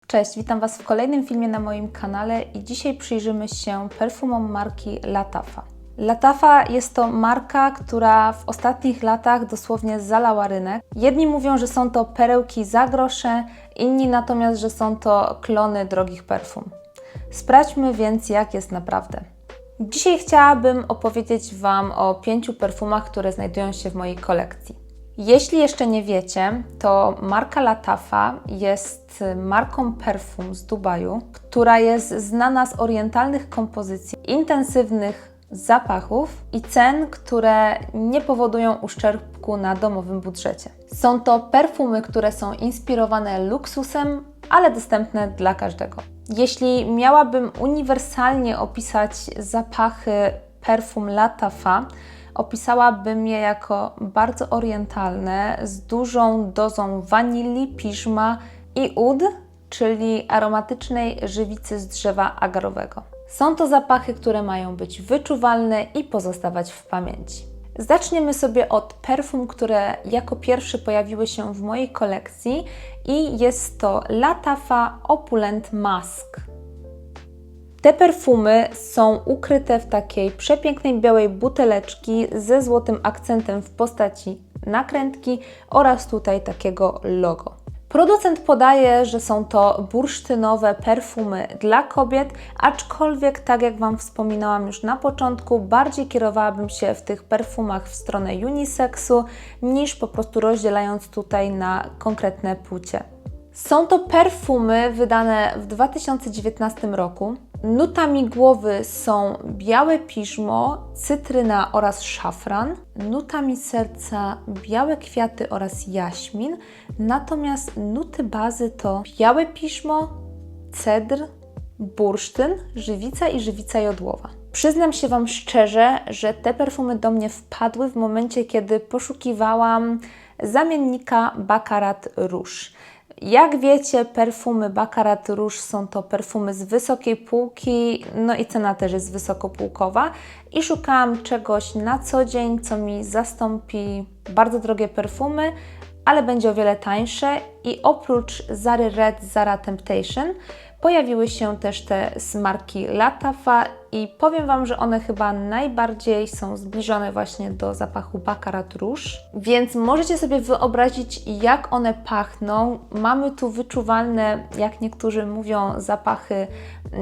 Cześć, witam Was w kolejnym filmie na moim kanale i dzisiaj przyjrzymy się perfumom marki Lattafa. Lattafa jest to marka, która w ostatnich latach dosłownie zalała rynek. Jedni mówią, że są to perełki za grosze, inni natomiast, że są to klony drogich perfum. Sprawdźmy więc, jak jest naprawdę. Dzisiaj chciałabym opowiedzieć Wam o 5 perfumach, które znajdują się w mojej kolekcji. Jeśli jeszcze nie wiecie, to marka Lattafa jest marką perfum z Dubaju, która jest znana z orientalnych kompozycji, intensywnych zapachów i cen, które nie powodują uszczerbku na domowym budżecie. Są to perfumy, które są inspirowane luksusem, ale dostępne dla każdego. Jeśli miałabym uniwersalnie opisać zapachy perfum Lattafa, opisałabym je jako bardzo orientalne, z dużą dozą wanilii, piżma i oud, czyli aromatycznej żywicy z drzewa agarowego. Są to zapachy, które mają być wyczuwalne i pozostawać w pamięci. Zaczniemy sobie od perfum, które jako pierwsze pojawiły się w mojej kolekcji i jest to Lattafa Opulent Musk. Te perfumy są ukryte w takiej przepięknej białej buteleczki ze złotym akcentem w postaci nakrętki oraz tutaj takiego logo. Producent podaje, że są to bursztynowe perfumy dla kobiet, aczkolwiek tak jak Wam wspominałam już na początku, bardziej kierowałabym się w tych perfumach w stronę unisexu, niż po prostu rozdzielając tutaj na konkretne płcie. Są to perfumy wydane w 2019 roku. Nutami głowy są białe piżmo, cytryna oraz szafran. Nutami serca białe kwiaty oraz jaśmin. Natomiast nuty bazy to białe piżmo, cedr, bursztyn, żywica i żywica jodłowa. Przyznam się Wam szczerze, że te perfumy do mnie wpadły w momencie, kiedy poszukiwałam zamiennika Baccarat Rouge. Jak wiecie, perfumy Baccarat Rouge są to perfumy z wysokiej półki, no i cena też jest wysokopółkowa i szukałam czegoś na co dzień, co mi zastąpi bardzo drogie perfumy, ale będzie o wiele tańsze i oprócz Zary Red, Zara Temptation pojawiły się też te z marki Lattafa i powiem Wam, że one chyba najbardziej są zbliżone właśnie do zapachu Baccarat Rouge, więc możecie sobie wyobrazić, jak one pachną. Mamy tu wyczuwalne, jak niektórzy mówią, zapachy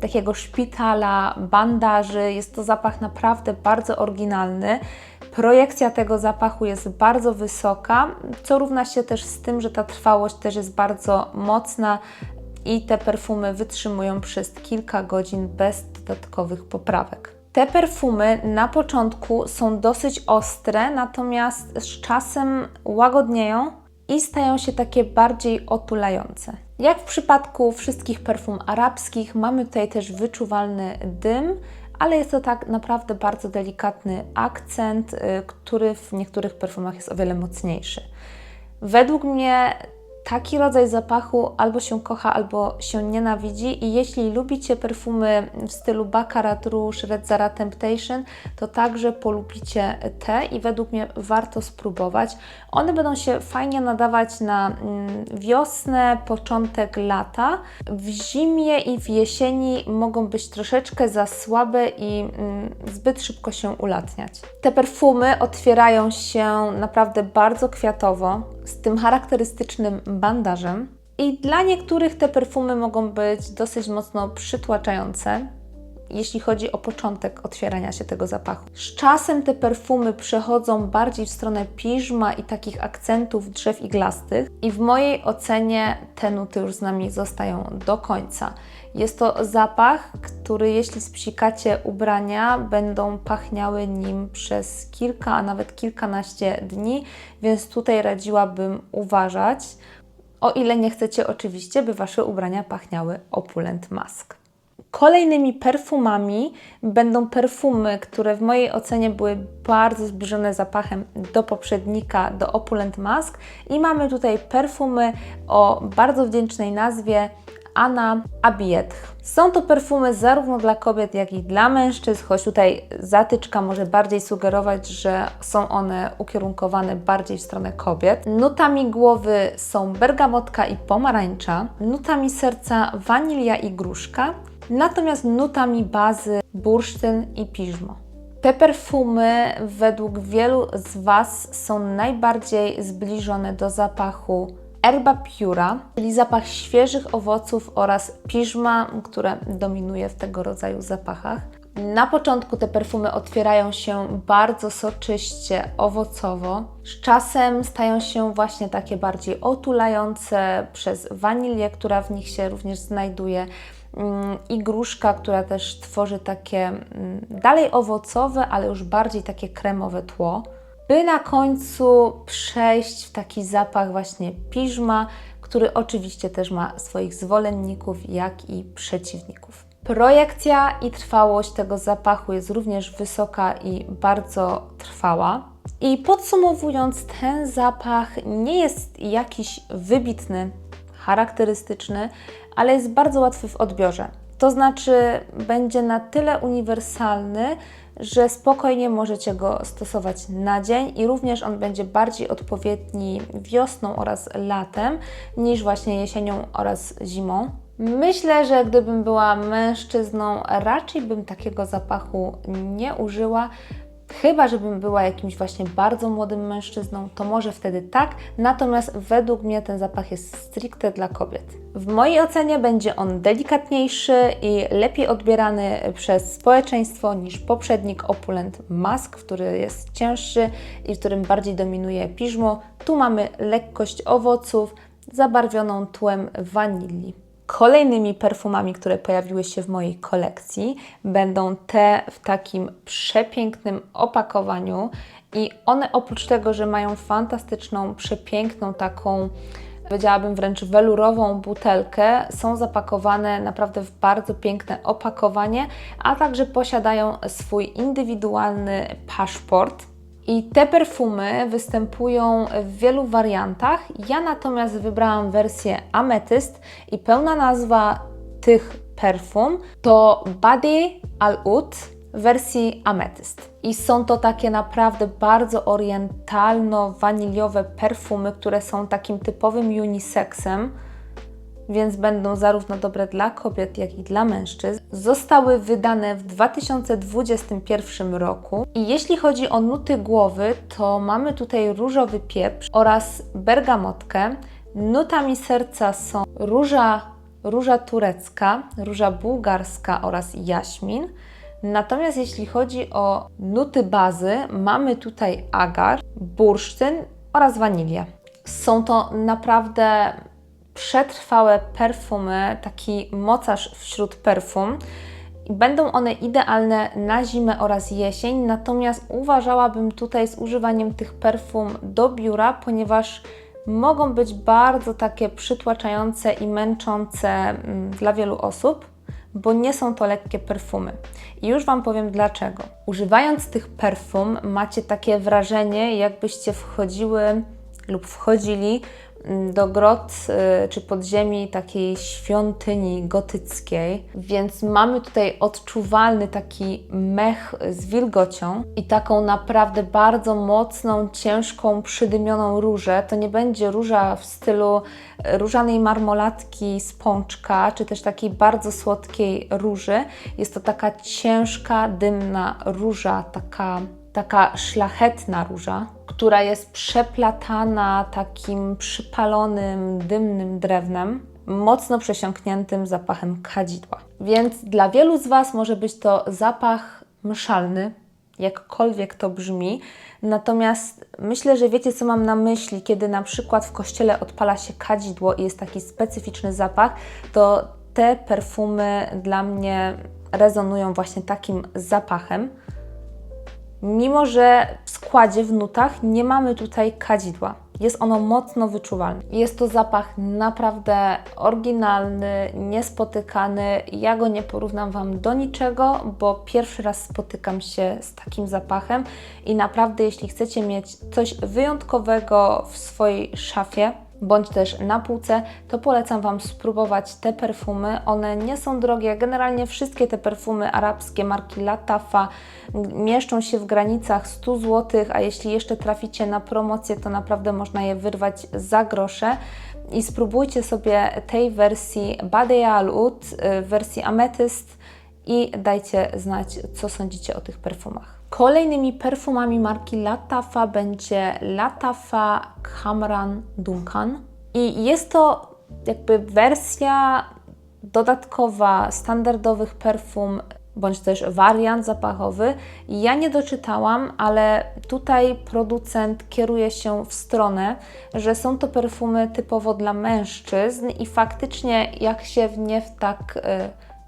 takiego szpitala, bandaży. Jest to zapach naprawdę bardzo oryginalny. Projekcja tego zapachu jest bardzo wysoka, co równa się też z tym, że ta trwałość też jest bardzo mocna i te perfumy wytrzymują przez kilka godzin bez dodatkowych poprawek. Te perfumy na początku są dosyć ostre, natomiast z czasem łagodnieją i stają się takie bardziej otulające. Jak w przypadku wszystkich perfum arabskich, mamy tutaj też wyczuwalny dym, ale jest to tak naprawdę bardzo delikatny akcent, który w niektórych perfumach jest o wiele mocniejszy. Według mnie taki rodzaj zapachu albo się kocha, albo się nienawidzi i jeśli lubicie perfumy w stylu Baccarat Rouge, Red Zara Temptation, to także polubicie te i według mnie warto spróbować. One będą się fajnie nadawać na wiosnę, początek lata. W zimie i w jesieni mogą być troszeczkę za słabe i zbyt szybko się ulatniać. Te perfumy otwierają się naprawdę bardzo kwiatowo, z tym charakterystycznym bandażem i dla niektórych te perfumy mogą być dosyć mocno przytłaczające, jeśli chodzi o początek otwierania się tego zapachu. Z czasem te perfumy przechodzą bardziej w stronę piżma i takich akcentów drzew iglastych i w mojej ocenie te nuty już z nami zostają do końca. Jest to zapach, który jeśli spsikacie ubrania, będą pachniały nim przez kilka, a nawet kilkanaście dni, więc tutaj radziłabym uważać, o ile nie chcecie oczywiście, by Wasze ubrania pachniały Opulent Musk. Kolejnymi perfumami będą perfumy, które w mojej ocenie były bardzo zbliżone zapachem do poprzednika, do Opulent Musk i mamy tutaj perfumy o bardzo wdzięcznej nazwie Anna Abietch. Są to perfumy zarówno dla kobiet, jak i dla mężczyzn, choć tutaj zatyczka może bardziej sugerować, że są one ukierunkowane bardziej w stronę kobiet. Nutami głowy są bergamotka i pomarańcza, nutami serca wanilia i gruszka, natomiast nutami bazy bursztyn i piżmo. Te perfumy według wielu z Was są najbardziej zbliżone do zapachu Herba Pura, czyli zapach świeżych owoców oraz piżma, które dominuje w tego rodzaju zapachach. Na początku te perfumy otwierają się bardzo soczyście, owocowo. Z czasem stają się właśnie takie bardziej otulające przez wanilię, która w nich się również znajduje, i gruszka, która też tworzy takie dalej owocowe, ale już bardziej takie kremowe tło, by na końcu przejść w taki zapach właśnie piżma, który oczywiście też ma swoich zwolenników, jak i przeciwników. Projekcja i trwałość tego zapachu jest również wysoka i bardzo trwała. I podsumowując, ten zapach nie jest jakiś wybitny, charakterystyczny, ale jest bardzo łatwy w odbiorze. To znaczy, będzie na tyle uniwersalny, że spokojnie możecie go stosować na dzień i również on będzie bardziej odpowiedni wiosną oraz latem niż właśnie jesienią oraz zimą. Myślę, że gdybym była mężczyzną, raczej bym takiego zapachu nie użyła. Chyba żebym była jakimś właśnie bardzo młodym mężczyzną, to może wtedy tak, natomiast według mnie ten zapach jest stricte dla kobiet. W mojej ocenie będzie on delikatniejszy i lepiej odbierany przez społeczeństwo niż poprzednik Opulent Musk, który jest cięższy i w którym bardziej dominuje piżmo. Tu mamy lekkość owoców zabarwioną tłem wanilii. Kolejnymi perfumami, które pojawiły się w mojej kolekcji, będą te w takim przepięknym opakowaniu i one oprócz tego, że mają fantastyczną, przepiękną taką, powiedziałabym wręcz welurową butelkę, są zapakowane naprawdę w bardzo piękne opakowanie, a także posiadają swój indywidualny paszport. I te perfumy występują w wielu wariantach. Ja natomiast wybrałam wersję Ametyst i pełna nazwa tych perfum to Badi Al Oud w wersji Ametyst. I są to takie naprawdę bardzo orientalno-waniliowe perfumy, które są takim typowym unisexem, więc będą zarówno dobre dla kobiet, jak i dla mężczyzn. Zostały wydane w 2021 roku i jeśli chodzi o nuty głowy, to mamy tutaj różowy pieprz oraz bergamotkę. Nutami serca są róża turecka, róża bułgarska oraz jaśmin. Natomiast jeśli chodzi o nuty bazy, mamy tutaj agar, bursztyn oraz wanilię. Są to naprawdę przetrwałe perfumy, taki mocarz wśród perfum. Będą one idealne na zimę oraz jesień, natomiast uważałabym tutaj z używaniem tych perfum do biura, ponieważ mogą być bardzo takie przytłaczające i męczące dla wielu osób, bo nie są to lekkie perfumy. I już Wam powiem dlaczego. Używając tych perfum macie takie wrażenie, jakbyście wchodziły lub wchodzili do grot czy podziemi takiej świątyni gotyckiej, więc mamy tutaj odczuwalny taki mech z wilgocią i taką naprawdę bardzo mocną, ciężką, przydymioną różę. To nie będzie róża w stylu różanej marmolatki z pączka, czy też takiej bardzo słodkiej róży. Jest to taka ciężka, dymna róża, taka szlachetna róża, która jest przeplatana takim przypalonym, dymnym drewnem, mocno przesiąkniętym zapachem kadzidła. Więc dla wielu z Was może być to zapach mszalny, jakkolwiek to brzmi, natomiast myślę, że wiecie, co mam na myśli, kiedy na przykład w kościele odpala się kadzidło i jest taki specyficzny zapach, to te perfumy dla mnie rezonują właśnie takim zapachem. Mimo że w składzie, w nutach nie mamy tutaj kadzidła. Jest ono mocno wyczuwalne. Jest to zapach naprawdę oryginalny, niespotykany. Ja go nie porównam Wam do niczego, bo pierwszy raz spotykam się z takim zapachem i naprawdę jeśli chcecie mieć coś wyjątkowego w swojej szafie, bądź też na półce, to polecam Wam spróbować te perfumy. One nie są drogie, generalnie wszystkie te perfumy arabskie marki Latafa mieszczą się w granicach 100 zł, a jeśli jeszcze traficie na promocję, to naprawdę można je wyrwać za grosze. I spróbujcie sobie tej wersji Badia Al Oud, wersji Amethyst i dajcie znać, co sądzicie o tych perfumach. Kolejnymi perfumami marki Latafa będzie Latafa Kamran Duncan i jest to jakby wersja dodatkowa standardowych perfum, bądź też wariant zapachowy. Ja nie doczytałam, ale tutaj producent kieruje się w stronę, że są to perfumy typowo dla mężczyzn i faktycznie jak się w nie tak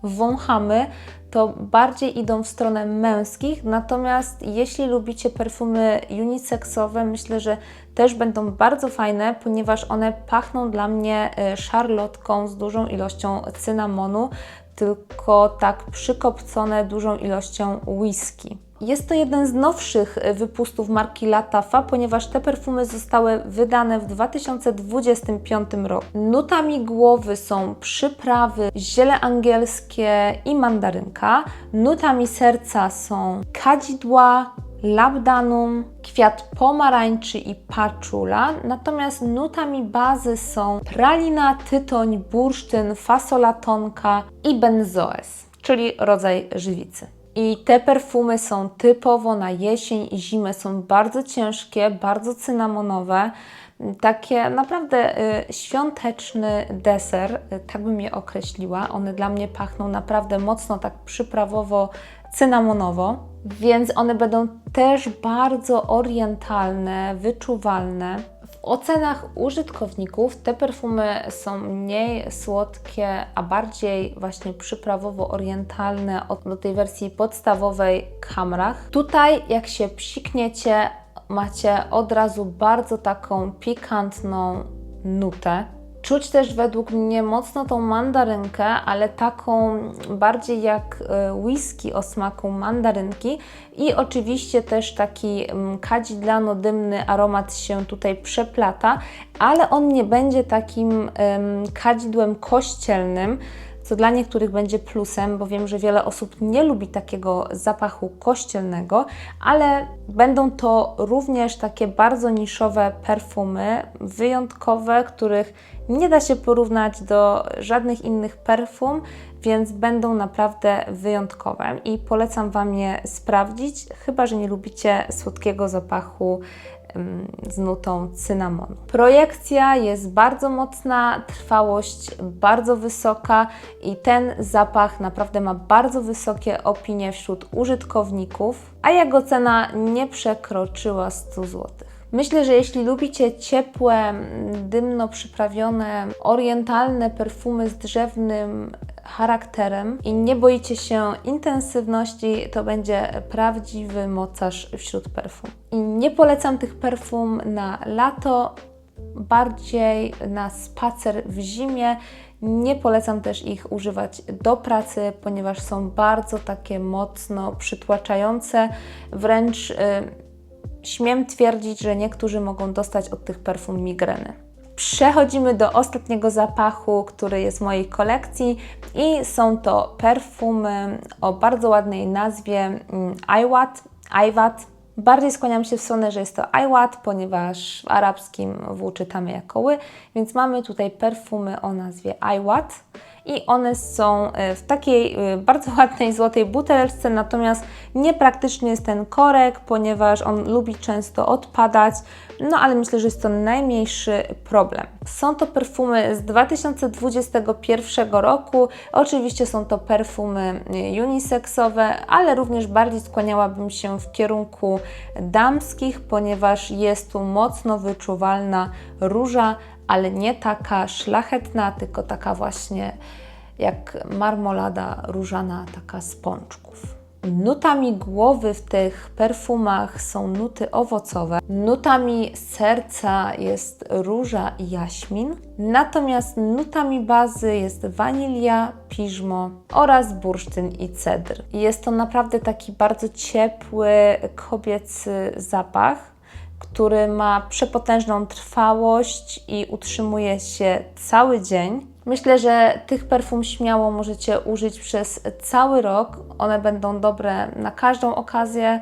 wąchamy, to bardziej idą w stronę męskich, natomiast jeśli lubicie perfumy uniseksowe, myślę, że też będą bardzo fajne, ponieważ one pachną dla mnie szarlotką z dużą ilością cynamonu, tylko tak przykopcone dużą ilością whisky. Jest to jeden z nowszych wypustów marki Latafa, ponieważ te perfumy zostały wydane w 2025 roku. Nutami głowy są przyprawy, ziele angielskie i mandarynka. Nutami serca są kadzidła, labdanum, kwiat pomarańczy i paczula, natomiast nutami bazy są pralina, tytoń, bursztyn, fasola tonka i benzoes, czyli rodzaj żywicy. I te perfumy są typowo na jesień i zimę, są bardzo ciężkie, bardzo cynamonowe, takie naprawdę świąteczny deser, tak bym je określiła. One dla mnie pachną naprawdę mocno tak przyprawowo, cynamonowo, więc one będą też bardzo orientalne, wyczuwalne. W ocenach użytkowników te perfumy są mniej słodkie, a bardziej właśnie przyprawowo-orientalne do tej wersji podstawowej Kamrach. Tutaj jak się psikniecie, macie od razu bardzo taką pikantną nutę. Czuć też według mnie mocno tą mandarynkę, ale taką bardziej jak whisky o smaku mandarynki i oczywiście też taki kadzidlano-dymny aromat się tutaj przeplata, ale on nie będzie takim kadzidłem kościelnym, co dla niektórych będzie plusem, bo wiem, że wiele osób nie lubi takiego zapachu kościelnego, ale będą to również takie bardzo niszowe perfumy, wyjątkowe, których nie da się porównać do żadnych innych perfum, więc będą naprawdę wyjątkowe i polecam Wam je sprawdzić, chyba że nie lubicie słodkiego zapachu z nutą cynamonu. Projekcja jest bardzo mocna, trwałość bardzo wysoka i ten zapach naprawdę ma bardzo wysokie opinie wśród użytkowników, a jego cena nie przekroczyła 100 zł. Myślę, że jeśli lubicie ciepłe, dymno przyprawione, orientalne perfumy z drzewnym charakterem i nie boicie się intensywności, to będzie prawdziwy mocarz wśród perfum. I nie polecam tych perfum na lato, bardziej na spacer w zimie. Nie polecam też ich używać do pracy, ponieważ są bardzo takie mocno przytłaczające, wręcz śmiem twierdzić, że niektórzy mogą dostać od tych perfum migreny. Przechodzimy do ostatniego zapachu, który jest w mojej kolekcji i są to perfumy o bardzo ładnej nazwie Iwat. Bardziej skłaniam się w stronę, że jest to Iwat, ponieważ w arabskim W czytamy jako ły, więc mamy tutaj perfumy o nazwie Iwat i one są w takiej bardzo ładnej złotej butelce, natomiast niepraktyczny jest ten korek, ponieważ on lubi często odpadać, no ale myślę, że jest to najmniejszy problem. Są to perfumy z 2021 roku, oczywiście są to perfumy uniseksowe, ale również bardziej skłaniałabym się w kierunku damskich, ponieważ jest tu mocno wyczuwalna róża, ale nie taka szlachetna, tylko taka właśnie jak marmolada różana, taka z pączków. Nutami głowy w tych perfumach są nuty owocowe, nutami serca jest róża i jaśmin, natomiast nutami bazy jest wanilia, piżmo oraz bursztyn i cedr. Jest to naprawdę taki bardzo ciepły, kobiecy zapach. który ma przepotężną trwałość i utrzymuje się cały dzień. Myślę, że tych perfum śmiało możecie użyć przez cały rok. One będą dobre na każdą okazję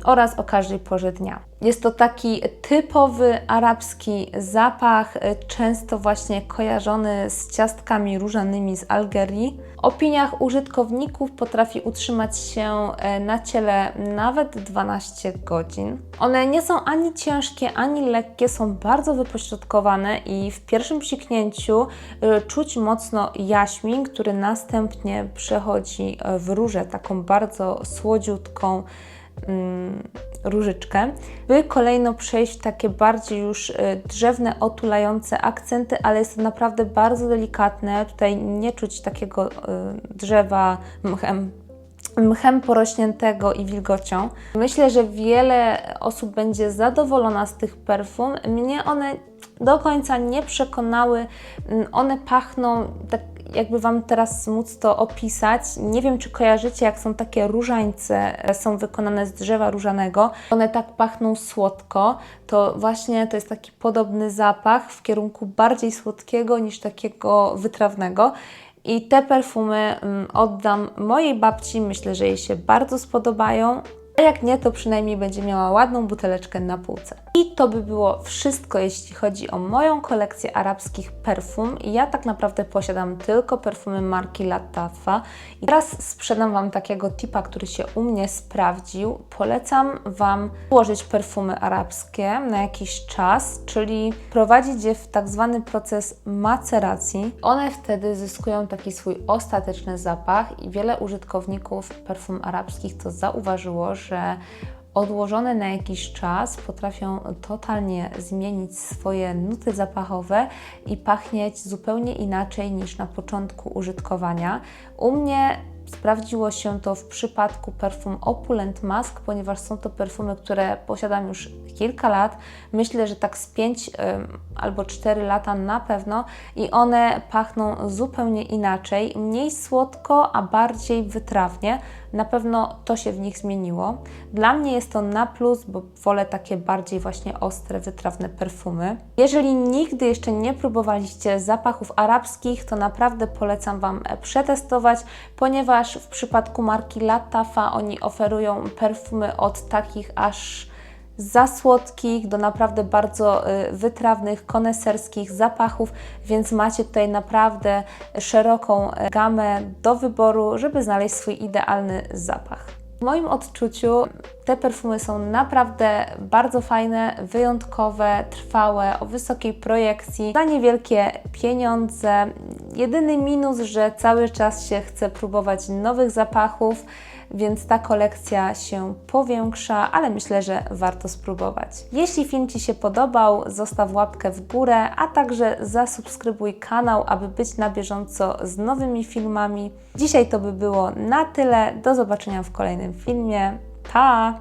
oraz o każdej porze dnia. Jest to taki typowy arabski zapach, często właśnie kojarzony z ciastkami różanymi z Algierii. W opiniach użytkowników potrafi utrzymać się na ciele nawet 12 godzin. One nie są ani ciężkie, ani lekkie, są bardzo wypośrodkowane i w pierwszym psiknięciu czuć mocno jaśmin, który następnie przechodzi w różę, taką bardzo słodziutką różyczkę, by kolejno przejść w takie bardziej już drzewne, otulające akcenty, ale jest to naprawdę bardzo delikatne. Tutaj nie czuć takiego drzewa mchem porośniętego i wilgocią. Myślę, że wiele osób będzie zadowolona z tych perfum. Mnie one do końca nie przekonały. One pachną tak, jakby Wam teraz móc to opisać. Nie wiem, czy kojarzycie, jak są takie różańce, są wykonane z drzewa różanego. One tak pachną słodko. To właśnie to jest taki podobny zapach w kierunku bardziej słodkiego niż takiego wytrawnego. I te perfumy oddam mojej babci. Myślę, że jej się bardzo spodobają. A jak nie, to przynajmniej będzie miała ładną buteleczkę na półce. I to by było wszystko, jeśli chodzi o moją kolekcję arabskich perfum. Ja tak naprawdę posiadam tylko perfumy marki Lattafa. I teraz sprzedam Wam takiego tipa, który się u mnie sprawdził. Polecam Wam włożyć perfumy arabskie na jakiś czas, czyli prowadzić je w tak zwany proces maceracji. One wtedy zyskują taki swój ostateczny zapach i wiele użytkowników perfum arabskich to zauważyło, że odłożone na jakiś czas potrafią totalnie zmienić swoje nuty zapachowe i pachnieć zupełnie inaczej niż na początku użytkowania. U mnie sprawdziło się to w przypadku perfum Opulent Musk, ponieważ są to perfumy, które posiadam już kilka lat. Myślę, że tak z 5 albo 4 lata na pewno i one pachną zupełnie inaczej, mniej słodko, a bardziej wytrawnie. Na pewno to się w nich zmieniło. Dla mnie jest to na plus, bo wolę takie bardziej właśnie ostre, wytrawne perfumy. Jeżeli nigdy jeszcze nie próbowaliście zapachów arabskich, to naprawdę polecam Wam przetestować, ponieważ w przypadku marki Lattafa oni oferują perfumy od takich aż za słodkich do naprawdę bardzo wytrawnych, koneserskich zapachów, więc macie tutaj naprawdę szeroką gamę do wyboru, żeby znaleźć swój idealny zapach. W moim odczuciu te perfumy są naprawdę bardzo fajne, wyjątkowe, trwałe, o wysokiej projekcji, za niewielkie pieniądze. Jedyny minus, że cały czas się chce próbować nowych zapachów, więc ta kolekcja się powiększa, ale myślę, że warto spróbować. Jeśli film Ci się podobał, zostaw łapkę w górę, a także zasubskrybuj kanał, aby być na bieżąco z nowymi filmami. Dzisiaj to by było na tyle. Do zobaczenia w kolejnym filmie. Pa!